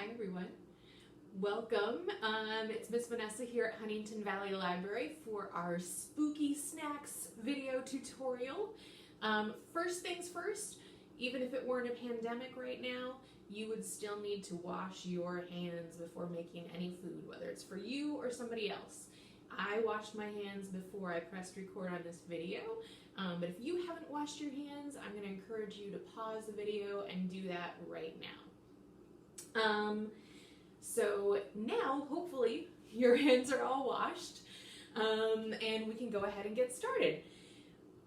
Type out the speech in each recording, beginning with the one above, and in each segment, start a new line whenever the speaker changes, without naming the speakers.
Hi everyone, welcome. It's Miss Vanessa here at Huntington Valley Library for our spooky snacks video tutorial. First things first, even if it weren't a pandemic right now, you would still need to wash your hands before making any food, whether it's for you or somebody else. I washed my hands before I pressed record on this video, but if you haven't washed your hands, I'm going to encourage you to pause the video and do that right now. So now, hopefully, your hands are all washed, and we can go ahead and get started.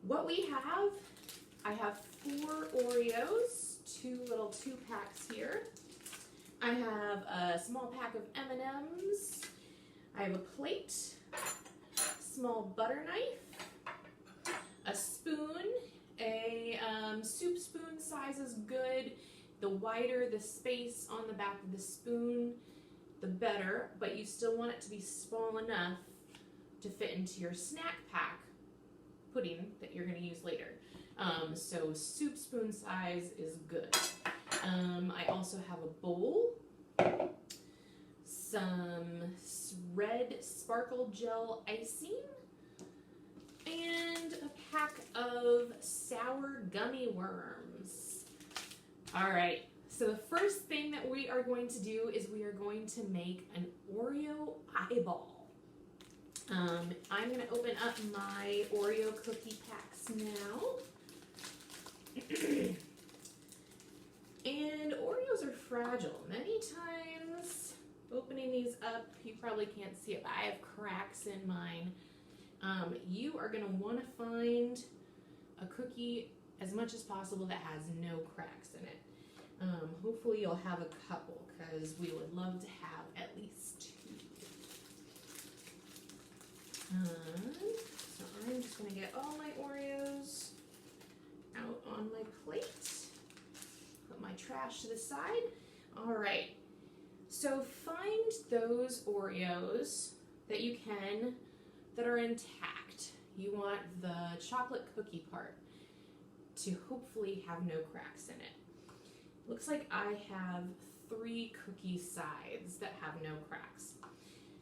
What we have, I have 4 Oreos, 2 little 2-packs here. I have a small pack of M&Ms. I have a plate, small butter knife, a spoon, a soup spoon size is good. The wider the space on the back of the spoon, the better, but you still want it to be small enough to fit into your snack pack pudding that you're going to use later. So soup spoon size is good. I also have a bowl, some red sparkle gel icing, and a pack of sour gummy worms. All right, so the first thing that we are going to do is we are going to make an Oreo eyeball. I'm going to open up my Oreo cookie packs now. And Oreos are fragile. Many times, opening these up, you probably can't see it, but I have cracks in mine. You are going to want to find a cookie as much as possible that has no cracks in it. Hopefully you'll have a couple, because we would love to have at least 2. So I'm just going to get all my Oreos out on my plate. Put my trash to the side. All right. So find those Oreos that you can that are intact. You want the chocolate cookie part to hopefully have no cracks in it. Looks like I have 3 cookie sides that have no cracks.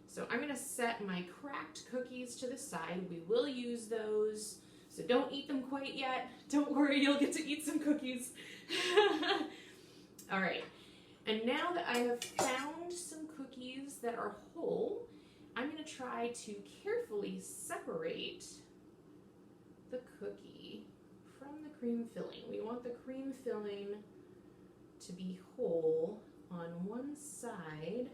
So I'm going to set my cracked cookies to the side. We will use those, so don't eat them quite yet. Don't worry, you'll get to eat some cookies. All right, and now that I have found some cookies that are whole, I'm going to try to carefully separate the cookie from the cream filling. We want the cream filling to be whole on one side.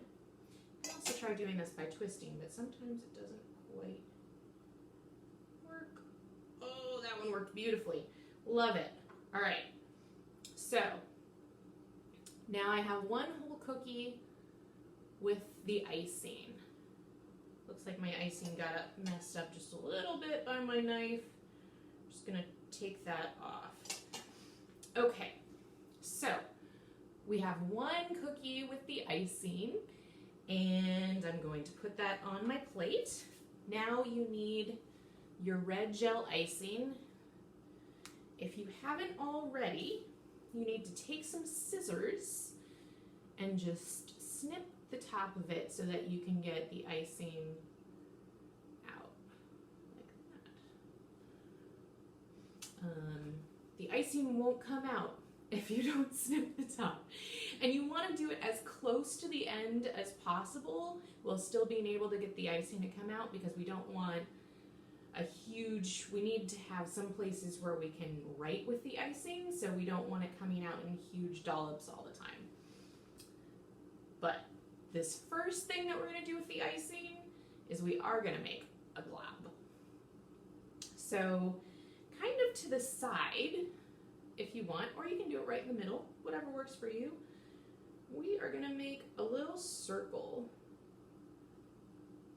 I also try doing this by twisting, but sometimes it doesn't quite work. Oh, that one worked beautifully. Love it. All right, so now I have one whole cookie with the icing. Looks like my icing got messed up just a little bit by my knife. I'm just gonna take that off. Okay, so we have one cookie with the icing, and I'm going to put that on my plate. Now you need your red gel icing. If you haven't already, you need to take some scissors and just snip the top of it so that you can get the icing out like that. The icing won't come out if you don't snip the top. And you want to do it as close to the end as possible while still being able to get the icing to come out, because we don't want a huge, we need to have some places where we can write with the icing, so we don't want it coming out in huge dollops all the time. But this first thing that we're going to do with the icing is we are going to make a glob. So kind of to the side, if you want, or you can do it right in the middle, whatever works for you. We are going to make a little circle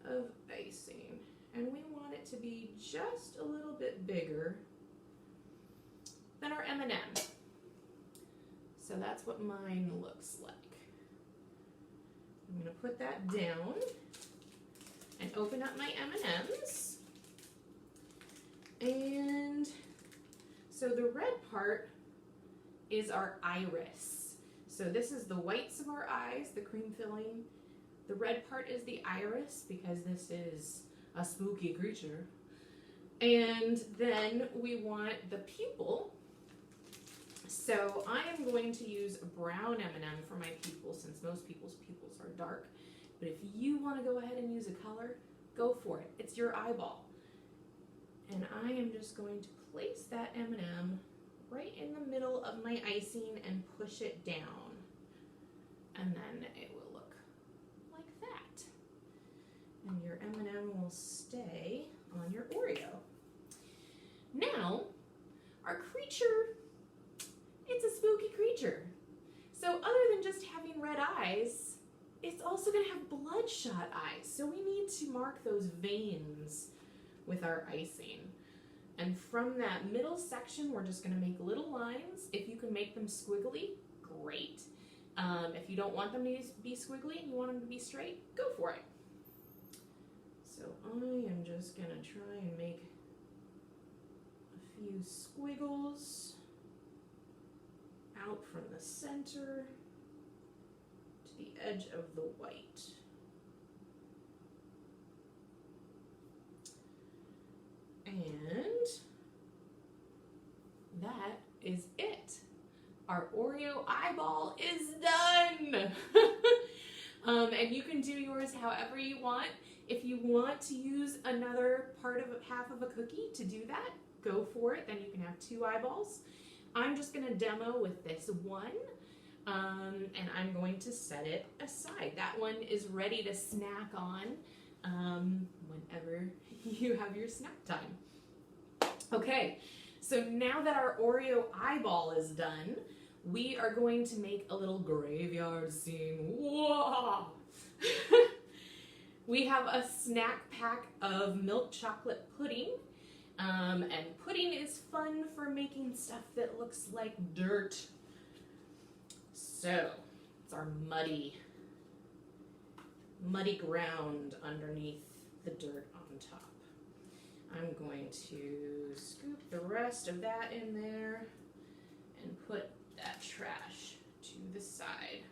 of icing, and we want it to be just a little bit bigger than our M&M. So that's what mine looks like. I'm going to put that down and open up my M&Ms. And so the red part is our iris. So this is the whites of our eyes, the cream filling. The red part is the iris because this is a spooky creature. And then we want the pupil. So I am going to use a brown M&M for my pupil since most people's pupils are dark. But if you want to go ahead and use a color, go for it. It's your eyeball. And I am just going to place that M&M right in the middle of my icing and push it down. And then it will look like that. And your M&M will stay on your Oreo. Now, our creature, it's a spooky creature. So other than just having red eyes, it's also going to have bloodshot eyes. So we need to mark those veins with our icing. And from that middle section, we're just going to make little lines. If you can make them squiggly, great. If you don't want them to be squiggly and you want them to be straight, go for it. So I am just going to try and make a few squiggles out from the center to the edge of the white. And that is it. Our Oreo eyeball is done. And you can do yours however you want. If you want to use another part of half of a cookie to do that, go for it. Then you can have 2 eyeballs. I'm just going to demo with this one. And I'm going to set it aside. That one is ready to snack on whenever you have your snack time. Okay, so now that our Oreo eyeball is done, we are going to make a little graveyard scene. Whoa! We have a snack pack of milk chocolate pudding. And pudding is fun for making stuff that looks like dirt. So, it's our muddy ground underneath the dirt on top. I'm going to scoop the rest of that in there and put that trash to the side.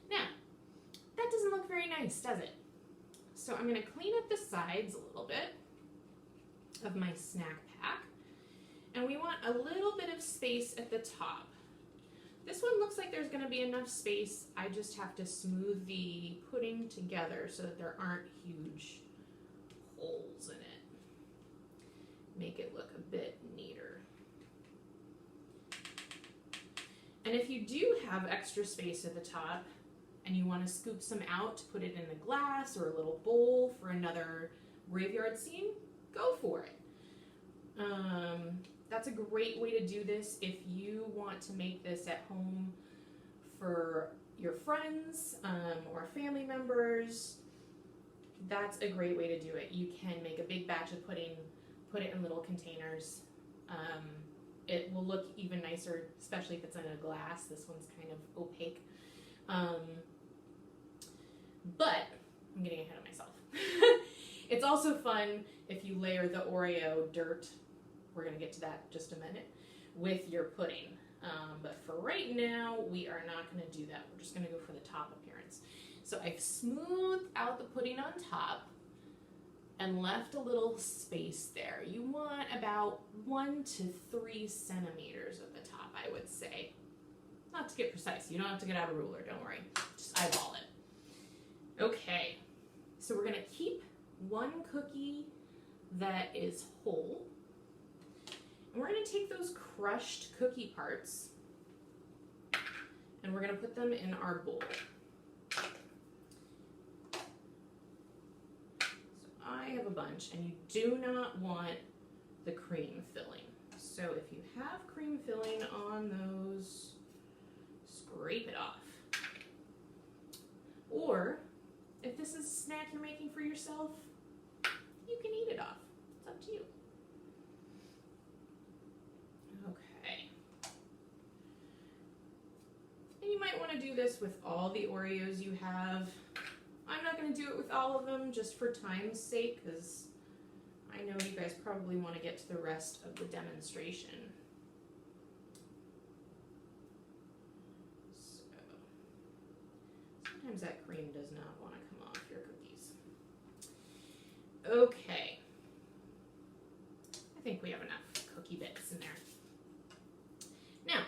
Now, that doesn't look very nice, does it? So I'm going to clean up the sides a little bit of my snack pack. And we want a little bit of space at the top. This one looks like there's going to be enough space. I just have to smooth the pudding together so that there aren't huge holes in it. Make it look a bit neater. And if you do have extra space at the top and you want to scoop some out to put it in a glass or a little bowl for another graveyard scene, go for it. That's a great way to do this if you want to make this at home for your friends or family members. That's a great way to do it. You can make a big batch of pudding, put it in little containers. It will look even nicer, especially if it's in a glass. This one's kind of opaque. But I'm getting ahead of myself. It's also fun if you layer the Oreo dirt, we're going to get to that in just a minute, with your pudding. But for right now, we are not going to do that. We're just going to go for the top appearance. So I've smoothed out the pudding on top and left a little space there. You want about 1 to 3 centimeters at the top, I would say. Not to get precise. You don't have to get out a ruler, don't worry. Just eyeball it. Okay, so we're going to keep one cookie that is whole. And we're going to take those crushed cookie parts and we're going to put them in our bowl. So I have a bunch, and you do not want the cream filling. So if you have cream filling on those, scrape it off. Or if this is a snack you're making for yourself, you can eat it off. It's up to you. Okay. And you might want to do this with all the Oreos you have. I'm not going to do it with all of them just for time's sake, because I know you guys probably want to get to the rest of the demonstration. So Sometimes that cream does not want to come off your cookies. Okay. I think we have enough cookie bits in there. Now,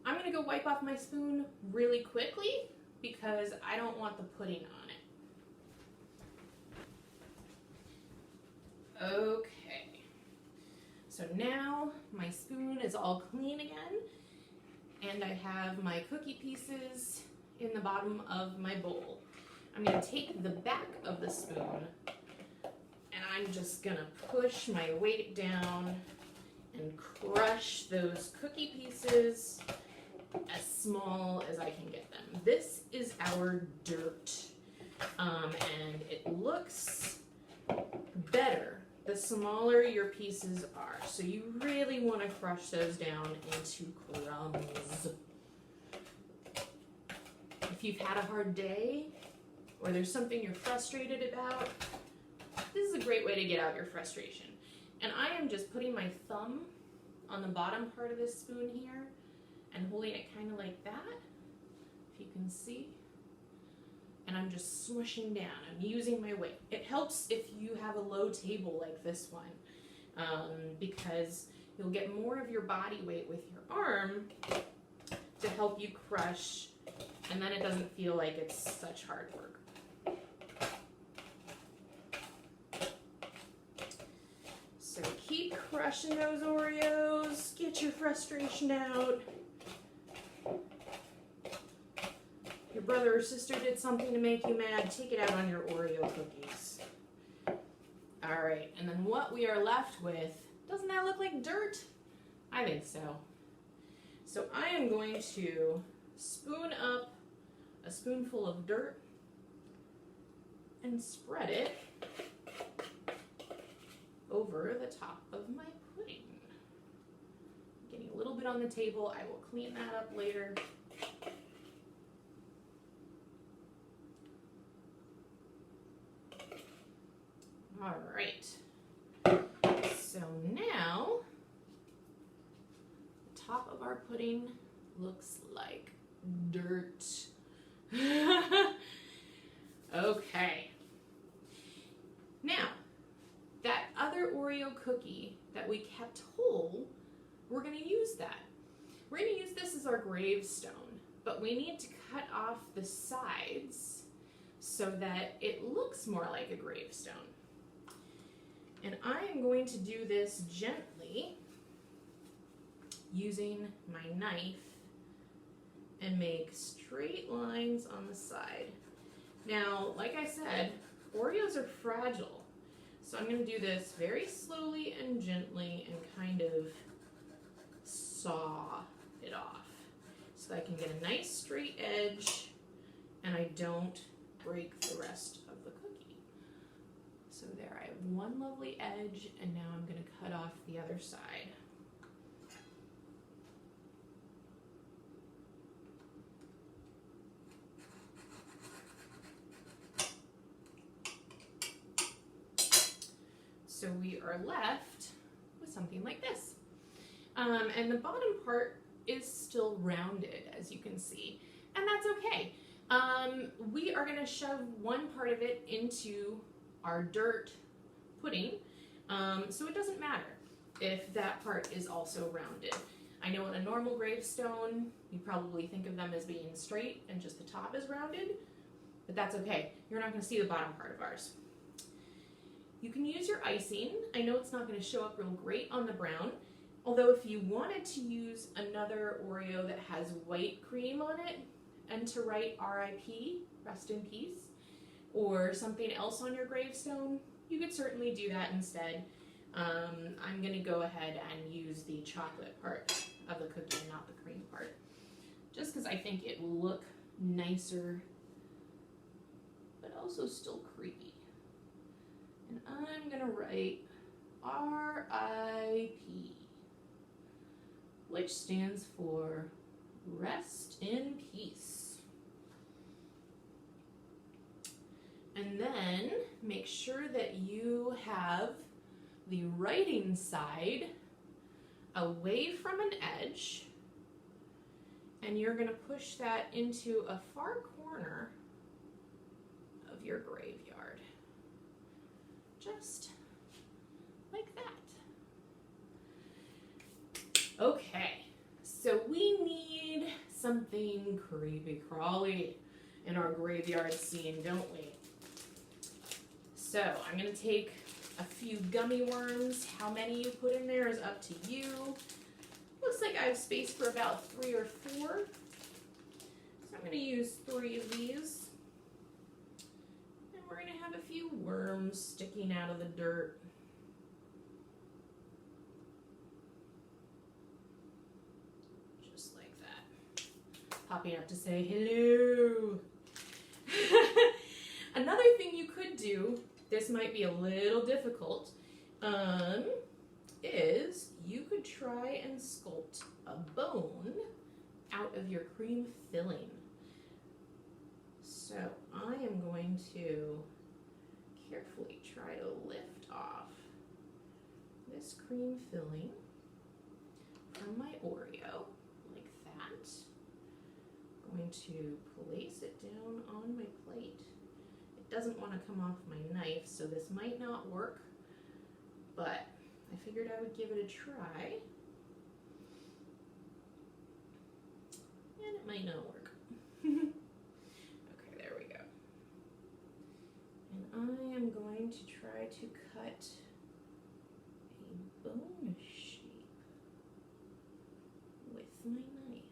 I'm going to go wipe off my spoon really quickly because I don't want the pudding on it. Okay. So now my spoon is all clean again, and I have my cookie pieces in the bottom of my bowl. I'm going to take the back of the spoon and I'm just going to push my weight down and crush those cookie pieces as small as I can get them. This is our dirt, and it looks better the smaller your pieces are. So you really want to crush those down into crumbs. If you've had a hard day or there's something you're frustrated about, this is a great way to get out your frustration. And I am just putting my thumb on the bottom part of this spoon here and holding it kind of like that, if you can see. And I'm just smushing down. I'm using my weight. It helps if you have a low table like this one, because you'll get more of your body weight with your arm to help you crush, and then it doesn't feel like it's such hard work. So keep crushing those Oreos. Get your frustration out. Your brother or sister did something to make you mad, take it out on your Oreo cookies. All right, and then what we are left with, doesn't that look like dirt? I think so. So I am going to spoon up a spoonful of dirt and spread it over the top of my pudding. Getting a little bit on the table, I will clean that up later. All right, so now the top of our pudding looks like dirt. Okay, now that other Oreo cookie that we kept whole, we're going to use that. We're going to use this as our gravestone, but we need to cut off the sides so that it looks more like a gravestone. And I am going to do this gently using my knife and make straight lines on the side. Now, like I said, Oreos are fragile. So I'm going to do this very slowly and gently and kind of saw it off so that I can get a nice straight edge and I don't break the rest of the cookie. So there, I have one lovely edge, and now I'm going to cut off the other side. So we are left with something like this. And the bottom part is still rounded, as you can see, and that's okay. We are going to shove one part of it into our dirt pudding, so it doesn't matter if that part is also rounded. I know in a normal gravestone, you probably think of them as being straight and just the top is rounded, but that's okay. You're not going to see the bottom part of ours. You can use your icing. I know it's not going to show up real great on the brown, although if you wanted to use another Oreo that has white cream on it and to write RIP, rest in peace, or something else on your gravestone, you could certainly do that instead. I'm going to go ahead and use the chocolate part of the cookie and not the cream part, just because I think it will look nicer, but also still creepy. And I'm going to write RIP, which stands for rest in peace. And then make sure that you have the writing side away from an edge, and you're going to push that into a far corner corner of your graveyard. Just like that. Okay, so we need something creepy crawly in our graveyard scene, don't we? So I'm gonna take a few gummy worms. How many you put in there is up to you. Looks like I have space for about 3 or 4. So I'm gonna use 3 of these. And we're gonna have a few worms sticking out of the dirt. Just like that. Popping up to say hello. Another thing you could do, this might be a little difficult, is you could try and sculpt a bone out of your cream filling. So I am going to carefully try to lift off this cream filling from my Oreo, like that. I'm going to place it down on my plate. It doesn't want to come off my knife, so this might not work, but I figured I would give it a try. And it might not work. Okay, there we go. And I am going to try to cut a bone shape with my knife.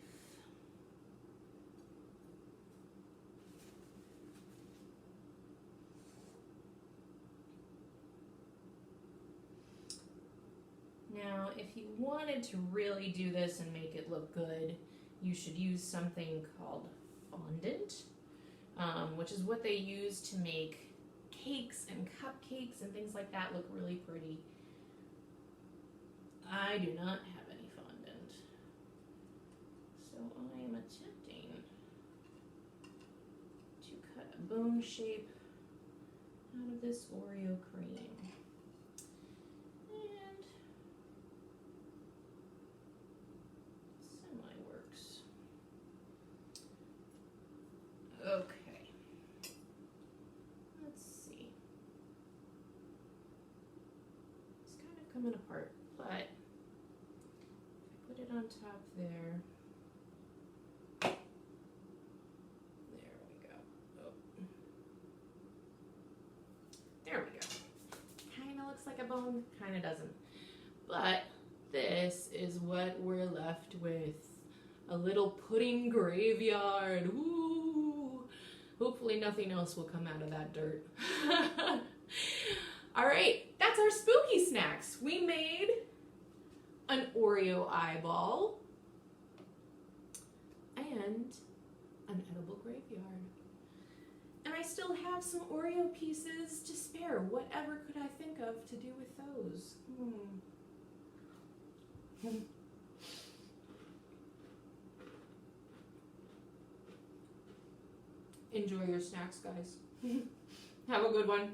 Now, if you wanted to really do this and make it look good, you should use something called fondant, which is what they use to make cakes and cupcakes and things like that look really pretty. I do not have any fondant, so I am attempting to cut a bone shape out of this Oreo cream. Okay, let's see. It's kind of coming apart, but if I put it on top there, there we go. Oh. There we go. Kind of looks like a bone, kind of doesn't. But this is what we're left with. A little pudding graveyard. Woo! Hopefully nothing else will come out of that dirt. All right, that's our spooky snacks. We made an Oreo eyeball and an edible graveyard. And I still have some Oreo pieces to spare. Whatever could I think of to do with those? Enjoy your snacks, guys. Have a good one.